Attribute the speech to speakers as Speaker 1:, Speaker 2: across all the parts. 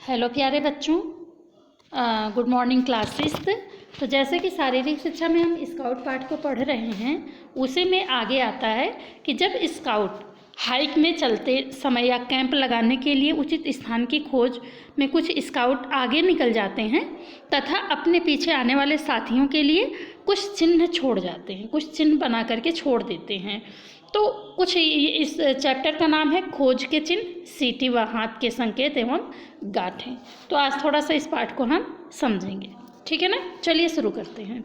Speaker 1: Hello प्यारे बच्चों, good morning class sixth. तो जैसे कि शारीरिक शिक्षा में हम स्काउट पाठ को पढ़ रहे हैं, उसी में आगे आता है कि जब स्काउट हाइक में चलते समय या कैंप लगाने के लिए उचित स्थान की खोज में कुछ स्काउट आगे निकल जाते हैं तथा अपने पीछे आने वाले साथियों के लिए कुछ चिन्ह छोड़ जाते हैं, कुछ चिन्ह बना करके छोड़ देते हैं। तो कुछ इस चैप्टर का नाम है खोज के चिन्ह, सीटी व हाथ के संकेत एवं गांठें। तो आज थोड़ा सा इस पाठ को हम समझेंगे, ठीक है ना। चलिए शुरू करते हैं।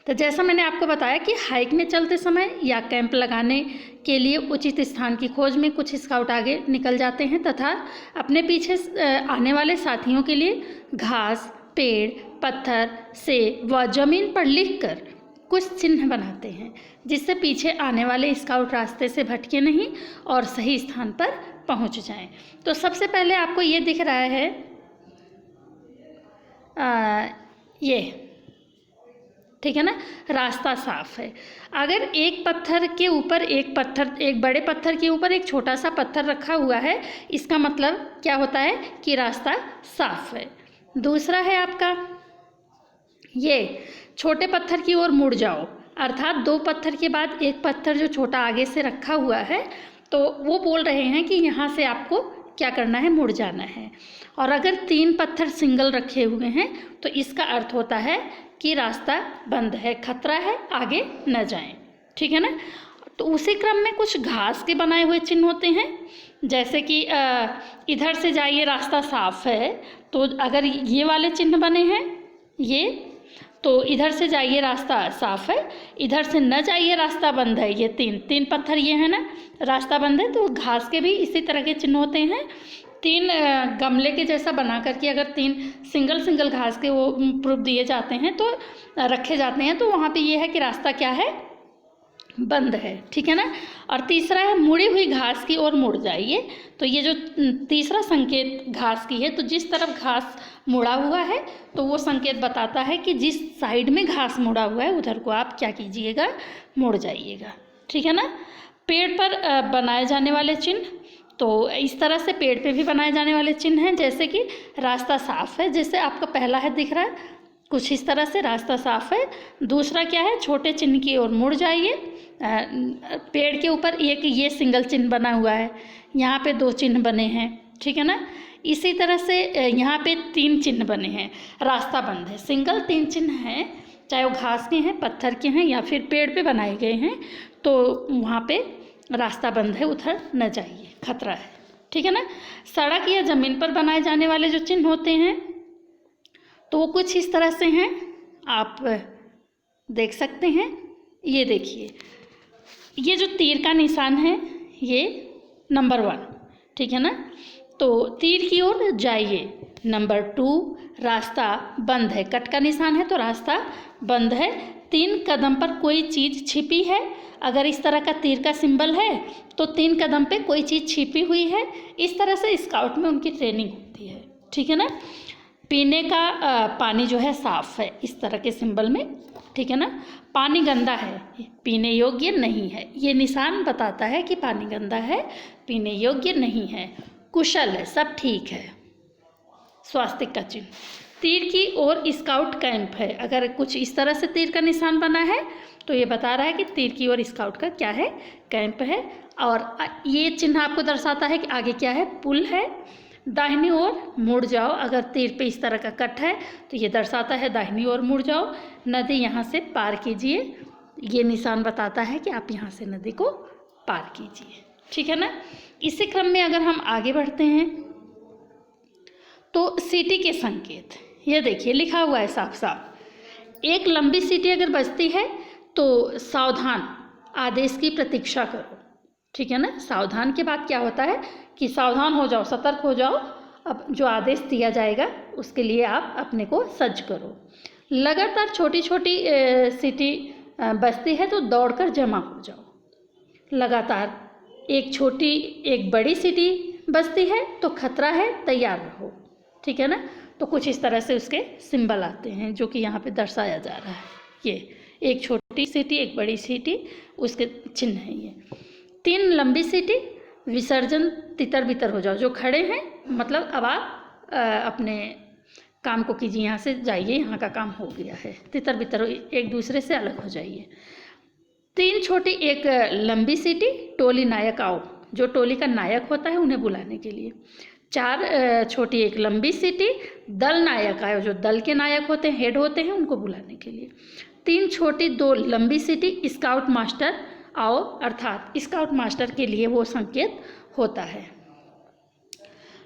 Speaker 1: तो जैसा मैंने आपको बताया कि हाइक में चलते समय या कैंप लगाने के लिए उचित स्थान की खोज में कुछ स्काउट आगे निकल जाते हैं तथा अपने पीछे आने वाले साथियों के लिए घास, पेड़, पत्थर से व जमीन पर लिखकर कुछ चिन्ह बनाते हैं, जिससे पीछे आने वाले स्काउट रास्ते से भटके नहीं और सही स्थान पर पहुंच जाएं। तो सबसे पहले आपको ये दिख रहा है, ये ठीक है ना, रास्ता साफ है। अगर एक पत्थर के ऊपर एक बड़े पत्थर के ऊपर एक छोटा सा पत्थर रखा हुआ है, इसका मतलब क्या होता है कि रास्ता साफ है। दूसरा है आपका ये छोटे पत्थर की ओर मुड़ जाओ, अर्थात दो पत्थर के बाद एक पत्थर जो छोटा आगे से रखा हुआ है, तो वो बोल रहे हैं कि यहाँ से आपको क्या करना है, मुड़ जाना है। और अगर तीन पत्थर सिंगल रखे हुए हैं तो इसका अर्थ होता है कि रास्ता बंद है, खतरा है, आगे न जाएं, ठीक है ना। तो उसी क्रम में कुछ घास के बनाए हुए चिन्ह होते हैं, जैसे कि इधर से जाइए रास्ता साफ है, तो अगर ये वाले चिन्ह बने हैं ये, तो इधर से जाइए रास्ता साफ है, इधर से न जाइए रास्ता बंद है। ये तीन पत्थर ये है ना, रास्ता बंद है। तो घास के भी इसी तरह के चिन्ह होते हैं, तीन गमले के जैसा बना करके अगर तीन सिंगल घास के वो प्रूफ दिए जाते हैं तो रखे जाते हैं, तो वहाँ पे ये है कि रास्ता क्या है, बंद है, ठीक है ना। और तीसरा है मुड़ी हुई घास की ओर मुड़ जाइए। तो ये जो तीसरा संकेत घास की है, तो जिस तरफ घास मुड़ा हुआ है तो वो संकेत बताता है कि जिस साइड में घास मुड़ा हुआ है उधर को आप क्या कीजिएगा, मुड़ जाइएगा, ठीक है ना। पेड़ पर बनाए जाने वाले चिन्ह, तो इस तरह से पेड़ पे भी बनाए जाने वाले चिन्ह हैं, जैसे कि रास्ता साफ है, जैसे आपका पहला है दिख रहा है, कुछ इस तरह से रास्ता साफ है। दूसरा क्या है, छोटे चिन्ह की ओर मुड़ जाइए। पेड़ के ऊपर एक ये सिंगल चिन्ह बना हुआ है, यहाँ पे दो चिन्ह बने हैं, ठीक है ना। इसी तरह से यहाँ पे तीन चिन्ह बने हैं, रास्ता बंद है। सिंगल तीन चिन्ह हैं, चाहे वो घास के हैं, पत्थर के हैं या फिर पेड़ पे बनाए गए हैं, तो वहाँ पे रास्ता बंद है, उधर न जाइए, खतरा है, ठीक है ना। सड़क या ज़मीन पर बनाए जाने वाले जो चिन्ह होते हैं तो वो कुछ इस तरह से हैं, आप देख सकते हैं। ये देखिए, ये जो तीर का निशान है ये नंबर 1, ठीक है ना। तो तीर की ओर जाइए। नंबर 2, रास्ता बंद है, कट का निशान है तो रास्ता बंद है। 3 कदम पर कोई चीज़ छिपी है, अगर इस तरह का तीर का सिंबल है तो 3 कदम पे कोई चीज़ छिपी हुई है। इस तरह से स्काउट में उनकी ट्रेनिंग होती है, ठीक है ना। पीने का पानी जो है साफ़ है, इस तरह के सिंबल में, ठीक है ना। पानी गंदा है, पीने योग्य नहीं है, ये निशान बताता है कि पानी गंदा है, पीने योग्य नहीं है। कुशल है, सब ठीक है, स्वास्तिक का चिन्ह। तीर की ओर स्काउट कैंप है, अगर कुछ इस तरह से तीर का निशान बना है तो ये बता रहा है कि तीर की ओर स्काउट का क्या है, कैंप है। और ये चिन्ह आपको दर्शाता है कि आगे क्या है, पुल है। दाहिनी ओर मुड़ जाओ, अगर तीर पे इस तरह का कट है तो ये दर्शाता है दाहिनी ओर मुड़ जाओ। नदी यहाँ से पार कीजिए, ये निशान बताता है कि आप यहाँ से नदी को पार कीजिए, ठीक है ना। इसी क्रम में अगर हम आगे बढ़ते हैं तो सीटी के संकेत, ये देखिए लिखा हुआ है साफ साफ। एक लंबी सीटी अगर बजती है तो सावधान आदेश की प्रतीक्षा करो, ठीक है ना। सावधान के बाद क्या होता है कि सावधान हो जाओ, सतर्क हो जाओ, अब जो आदेश दिया जाएगा उसके लिए आप अपने को सज्ज करो। लगातार छोटी छोटी सीटी बजती है तो दौड़कर जमा हो जाओ। लगातार एक छोटी एक बड़ी सीटी बजती है तो खतरा है, तैयार रहो, ठीक है ना। तो कुछ इस तरह से उसके सिंबल आते हैं जो कि यहाँ पे दर्शाया जा रहा है। ये एक छोटी सीटी, एक बड़ी सीटी, उसके चिन्ह हैं ये। 3 लंबी सीटी, विसर्जन तितर बितर हो जाओ, जो खड़े हैं मतलब अब आप अपने काम को कीजिए, यहाँ से जाइए, यहाँ का काम हो गया है, तितर बितर एक दूसरे से अलग हो जाइए। 3 छोटी एक लंबी सीटी, टोली नायक आओ, जो टोली का नायक होता है उन्हें बुलाने के लिए। 4 छोटी एक लंबी सीटी, दल नायक आए, जो दल के नायक होते हैं, हेड होते हैं, उनको बुलाने के लिए। 3 छोटी 2 लंबी सीटी, स्काउट मास्टर आओ, अर्थात स्काउट मास्टर के लिए वो संकेत होता है।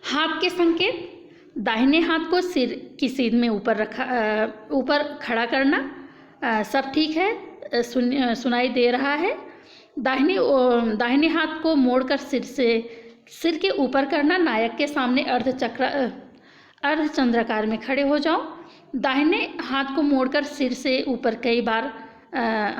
Speaker 1: हाथ के संकेत, दाहिने हाथ को सिर की सीध में ऊपर खड़ा करना, सब ठीक है, सुनाई दे रहा है। दाहिने हाथ को मोड़कर सिर के ऊपर करना, नायक के सामने अर्धचंद्राकार में खड़े हो जाओ। दाहिने हाथ को मोड़कर सिर से ऊपर कई बार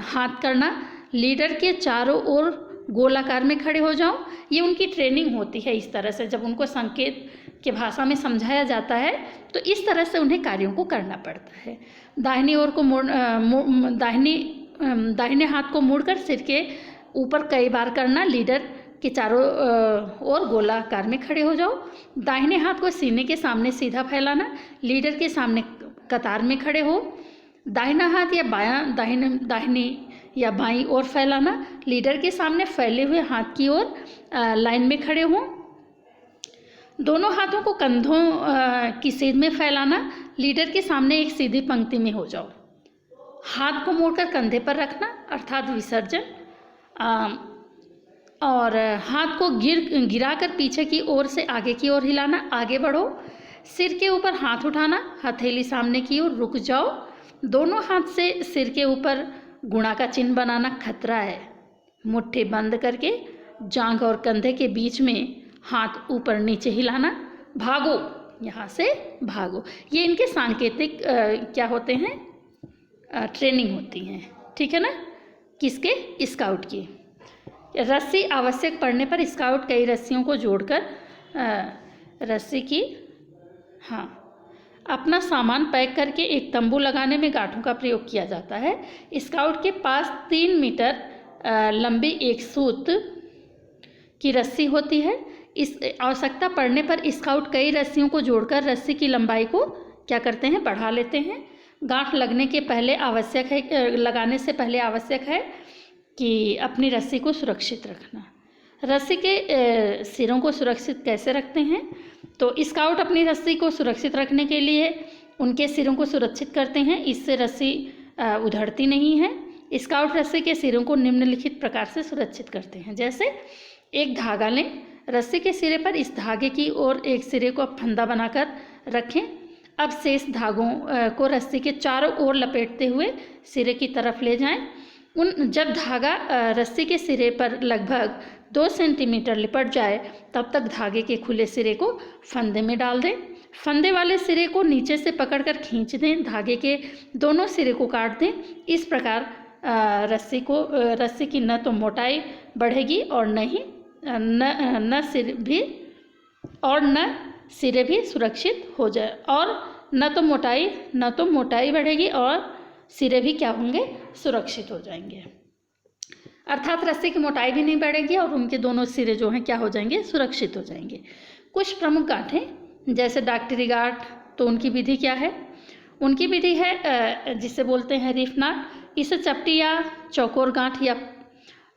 Speaker 1: हाथ करना, लीडर के चारों ओर गोलाकार में खड़े हो जाओ। ये उनकी ट्रेनिंग होती है। इस तरह से जब उनको संकेत के भाषा में समझाया जाता है तो इस तरह से उन्हें कार्यों को करना पड़ता है। दाहिनी ओर को दाहिने हाथ को मोड़कर सिर के ऊपर कई बार करना, लीडर के चारों ओर गोलाकार में खड़े हो जाओ। दाहिने हाथ को सीने के सामने सीधा फैलाना, लीडर के सामने कतार में खड़े हो। दाहिना हाथ या दाहिनी या बाईं ओर फैलाना, लीडर के सामने फैले हुए हाथ की ओर लाइन में खड़े हों। दोनों हाथों को कंधों की सीध में फैलाना, लीडर के सामने एक सीधी पंक्ति में हो जाओ। हाथ को मोड़कर कंधे पर रखना, अर्थात विसर्जन। और हाथ को गिराकर पीछे की ओर से आगे की ओर हिलाना, आगे बढ़ो। सिर के ऊपर हाथ उठाना, हथेली सामने की ओर, रुक जाओ। दोनों हाथ से सिर के ऊपर गुणा का चिन्ह बनाना खतरा है। मुट्ठी बंद करके जांघ और कंधे के बीच में हाथ ऊपर नीचे हिलाना, भागो, यहाँ से भागो। ये इनके सांकेतिक क्या होते हैं, ट्रेनिंग होती हैं, ठीक है ना, किसके, स्काउट की। रस्सी आवश्यक पड़ने पर स्काउट कई रस्सियों को जोड़कर रस्सी की अपना सामान पैक करके एक तंबू लगाने में गांठों का प्रयोग किया जाता है। स्काउट के पास 3 मीटर लंबी एक सूत की रस्सी होती है। इस आवश्यकता पड़ने पर स्काउट कई रस्सियों को जोड़कर रस्सी की लंबाई को क्या करते हैं, बढ़ा लेते हैं। गांठ लगाने से पहले आवश्यक है कि अपनी रस्सी को सुरक्षित रखना। रस्सी के सिरों को सुरक्षित कैसे रखते हैं, तो स्काउट अपनी रस्सी को सुरक्षित रखने के लिए उनके सिरों को सुरक्षित करते हैं, इससे रस्सी उधड़ती नहीं है। स्काउट रस्सी के सिरों को निम्नलिखित प्रकार से सुरक्षित करते हैं, जैसे एक धागा लें, रस्सी के सिरे पर इस धागे की ओर एक सिरे को फंदा बनाकर रखें। अब शेष धागों को रस्सी के चारों ओर लपेटते हुए सिरे की तरफ ले जाएं। जब धागा रस्सी के सिरे पर लगभग 2 सेंटीमीटर लिपट जाए तब तक धागे के खुले सिरे को फंदे में डाल दें। फंदे वाले सिरे को नीचे से पकड़कर खींच दें, धागे के दोनों सिरे को काट दें। इस प्रकार रस्सी की न तो मोटाई बढ़ेगी और न सिरे भी सुरक्षित हो जाए, और न तो मोटाई बढ़ेगी और सिरे भी क्या होंगे, सुरक्षित हो जाएंगे। अर्थात रस्सी की मोटाई भी नहीं बढ़ेगी और उनके दोनों सिरे जो हैं क्या हो जाएंगे, सुरक्षित हो जाएंगे। कुछ प्रमुख गांठें जैसे डॉक्टरी गांठ, तो उनकी विधि क्या है, उनकी विधि है जिसे बोलते हैं रीफ नाट। इसे चपटी या चौकोर गांठ या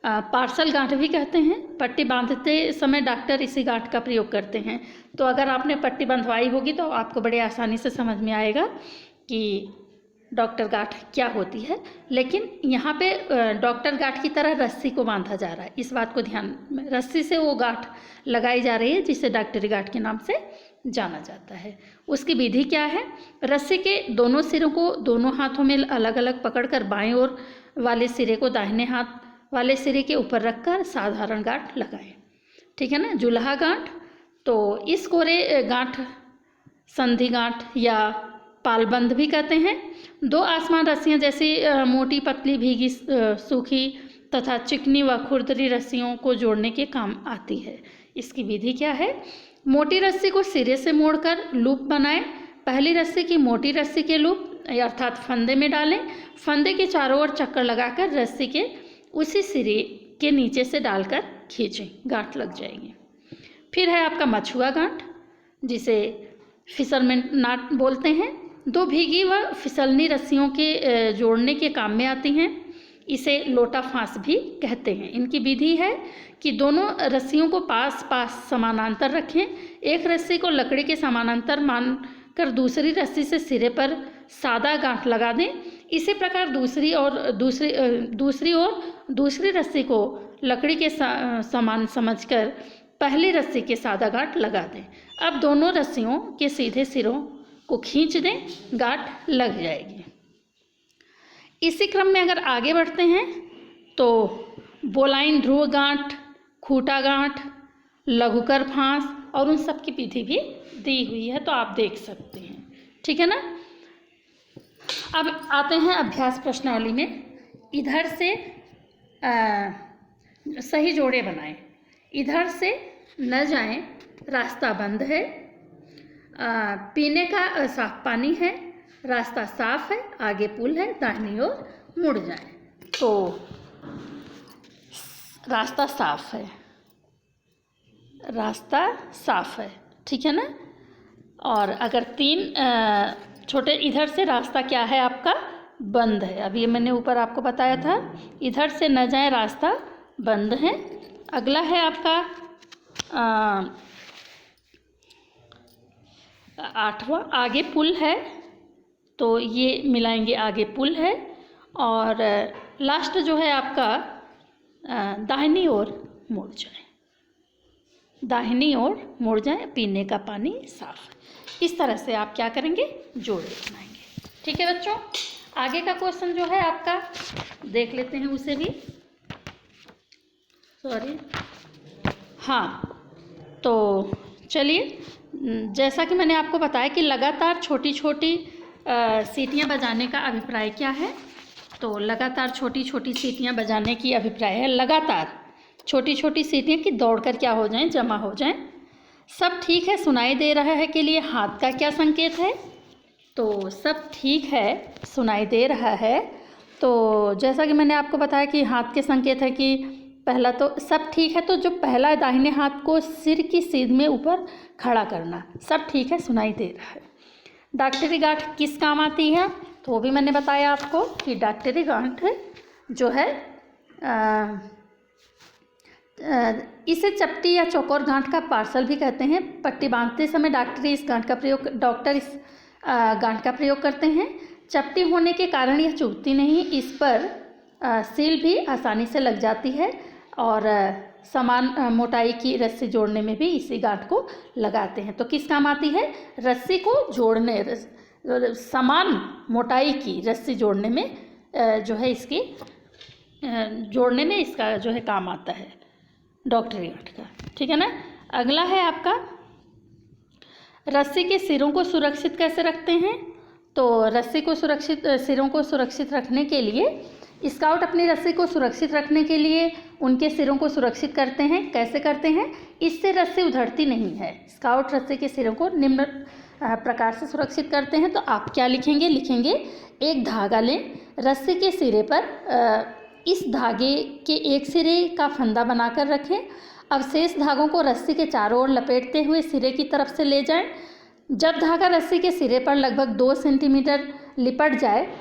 Speaker 1: पार्सल गांठ भी कहते हैं। पट्टी बांधते समय डॉक्टर इसी गांठ का प्रयोग करते हैं। तो अगर आपने पट्टी बंधवाई होगी तो आपको बड़े आसानी से समझ में आएगा कि डॉक्टर गांठ क्या होती है। लेकिन यहाँ पे डॉक्टर गांठ की तरह रस्सी को बांधा जा रहा है, इस बात को ध्यान में, रस्सी से वो गांठ लगाई जा रही है जिसे डॉक्टरी गांठ के नाम से जाना जाता है। उसकी विधि क्या है, रस्सी के दोनों सिरों को दोनों हाथों में अलग अलग पकड़कर बाएं ओर वाले सिरे को दाहिने हाथ वाले सिरे के ऊपर रखकर साधारण गांठ लगाएं, ठीक है ना। जुल्हा गांठ, तो इस कोरे गांठ संधि गांठ या पालबंद भी कहते हैं। 2 आसमान रस्सियाँ जैसी मोटी पतली भीगी सूखी तथा चिकनी व खुरदरी रस्सियों को जोड़ने के काम आती है। इसकी विधि क्या है, मोटी रस्सी को सिरे से मोड़कर लूप बनाएं। पहली रस्सी की मोटी रस्सी के लूप अर्थात फंदे में डालें। फंदे के चारों ओर चक्कर लगाकर रस्सी के उसी सिरे के नीचे से डालकर खींचें, गांठ लग जाएगी। फिर है आपका मछुआ गांठ, जिसे फिसलमेंट नाट बोलते हैं। दो भीगी व फिसलनी रस्सियों के जोड़ने के काम में आती हैं। इसे लोटा फांस भी कहते हैं। इनकी विधि है कि दोनों रस्सियों को पास पास समानांतर रखें। एक रस्सी को लकड़ी के समानांतर मानकर दूसरी रस्सी से सिरे पर सादा गांठ लगा दें। इसी प्रकार दूसरी रस्सी को लकड़ी के समान समझकर पहली रस्सी के सादा गांठ लगा दें। अब दोनों रस्सियों के सीधे सिरों को खींच दें, गांठ लग जाएगी। इसी क्रम में अगर आगे बढ़ते हैं तो बोलाइन ध्रुव गांठ, खूटा गांठ, लघुकर फांस और उन सब की विधि भी दी हुई है, तो आप देख सकते हैं। ठीक है ना। अब आते हैं अभ्यास प्रश्नावली में। इधर से सही जोड़े बनाएं। इधर से न जाएं, रास्ता बंद है। पीने का साफ पानी है, रास्ता साफ है, आगे पुल है, दाहिनी ओर मुड़ जाएं। तो रास्ता साफ है, रास्ता साफ है, ठीक है ना। और अगर तीन छोटे, इधर से रास्ता क्या है आपका, बंद है। अभी मैंने ऊपर आपको बताया था, इधर से न जाएं, रास्ता बंद है। अगला है आपका 8वां, आगे पुल है, तो ये मिलाएंगे, आगे पुल है। और लास्ट जो है आपका दाहिनी ओर मुड़ जाए, दाहिनी ओर मुड़ जाए, पीने का पानी साफ। इस तरह से आप क्या करेंगे, जोड़े बनाएंगे। ठीक है बच्चों। आगे का क्वेश्चन जो है आपका देख लेते हैं, उसे भी। सॉरी, हाँ, तो चलिए, जैसा कि मैंने आपको बताया कि लगातार छोटी छोटी सीटियाँ बजाने का अभिप्राय क्या है। तो लगातार छोटी छोटी सीटियाँ बजाने की अभिप्राय है, लगातार छोटी छोटी सीटियाँ कि दौड़कर क्या हो जाएं, जमा हो जाएं। सब ठीक है सुनाई दे रहा है के लिए हाथ का क्या संकेत है, तो सब ठीक है सुनाई दे रहा है। तो जैसा कि मैंने आपको बताया कि हाथ के संकेत है कि पहला तो सब ठीक है, तो जो पहला दाहिने हाथ को सिर की सीध में ऊपर खड़ा करना, सब ठीक है सुनाई दे रहा है। डॉक्टरी गांठ किस काम आती है, तो वो भी मैंने बताया आपको कि डॉक्टरी गांठ जो है इसे चपटी या चौकोर गांठ का पार्सल भी कहते हैं। पट्टी बांधते समय डॉक्टर इस गांठ का प्रयोग करते हैं। चपटी होने के कारण यह चुभती नहीं, इस पर सील भी आसानी से लग जाती है। और समान मोटाई की रस्सी जोड़ने में भी इसी गांठ को लगाते हैं। तो किस काम आती है, रस्सी को जोड़ने, समान मोटाई की रस्सी जोड़ने में जो है इसकी जोड़ने में इसका जो है काम आता है डॉक्टरी गांठ का। ठीक है ना। अगला है आपका रस्सी के सिरों को सुरक्षित कैसे रखते हैं। तो रस्सी को सिरों को सुरक्षित रखने के लिए स्काउट अपनी रस्सी को सुरक्षित रखने के लिए उनके सिरों को सुरक्षित करते हैं। कैसे करते हैं, इससे रस्सी उधड़ती नहीं है। स्काउट रस्सी के सिरों को निम्न प्रकार से सुरक्षित करते हैं। तो आप क्या लिखेंगे, एक धागा लें, रस्सी के सिरे पर इस धागे के एक सिरे का फंदा बनाकर रखें। अब शेष धागों को रस्सी के चारों ओर लपेटते हुए सिरे की तरफ से ले जाएं। जब धागा रस्सी के सिरे पर लगभग 2 सेंटीमीटर लिपट जाए,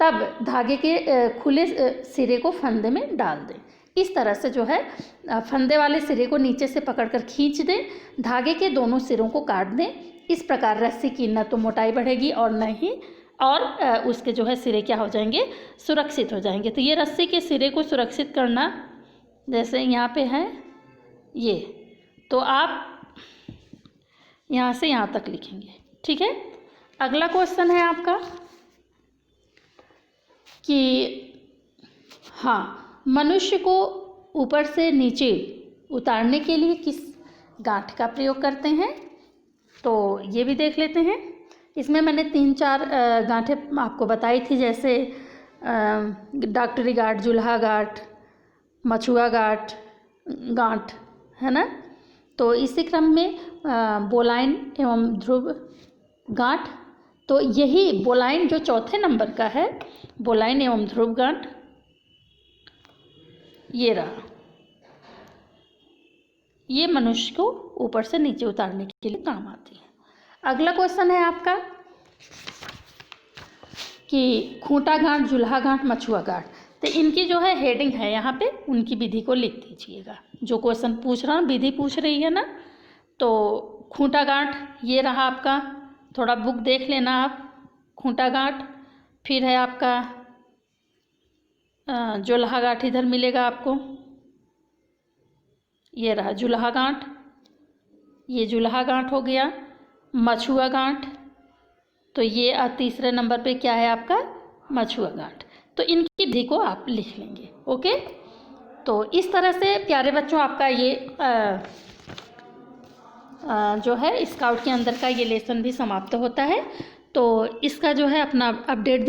Speaker 1: तब धागे के खुले सिरे को फंदे में डाल दें। इस तरह से जो है फंदे वाले सिरे को नीचे से पकड़कर खींच दें, धागे के दोनों सिरों को काट दें। इस प्रकार रस्सी की न तो मोटाई बढ़ेगी और न ही उसके जो है सिरे क्या हो जाएंगे, सुरक्षित हो जाएंगे। तो ये रस्सी के सिरे को सुरक्षित करना, जैसे यहाँ पे है ये, तो आप यहाँ से यहाँ तक लिखेंगे। ठीक है। अगला क्वेश्चन है आपका कि हाँ, मनुष्य को ऊपर से नीचे उतारने के लिए किस गांठ का प्रयोग करते हैं, तो ये भी देख लेते हैं। इसमें मैंने 3-4 गांठें आपको बताई थी, जैसे डॉक्टरी गांठ, जुल्हा गांठ, मछुआ गांठ, है ना। तो इसी क्रम में बोलाइन एवं ध्रुव गांठ, तो यही बोलाइन जो चौथे नंबर का है, बोलाइन एवं ध्रुव गांठ ये रहा, ये मनुष्य को ऊपर से नीचे उतारने के लिए काम आती है। अगला क्वेश्चन है आपका कि खूंटा गांठ, जुल्हा गांठ, मछुआ गांठ। तो इनकी जो है हेडिंग है यहाँ पे, उनकी विधि को लिख दीजिएगा। जो क्वेश्चन पूछ रहा हूँ विधि पूछ रही है ना, तो खूंटा गांठ ये रहा आपका, थोड़ा बुक देख लेना आप। खूंटा गांठ, फिर है आपका जुल्हा गांठ, इधर मिलेगा आपको, ये रहा जुल्हा गांठ, ये जुल्हा गांठ हो गया। मछुआ गांठ, तो ये तीसरे नंबर पे क्या है आपका, मछुआ गांठ। तो इनकी विधि को आप लिख लेंगे। ओके, तो इस तरह से प्यारे बच्चों आपका ये जो है स्काउट के अंदर का ये लेसन भी समाप्त होता है। तो इसका जो है अपना अपडेट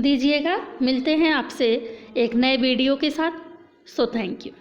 Speaker 1: दीजिएगा। मिलते हैं आपसे एक नए वीडियो के साथ। So thank you.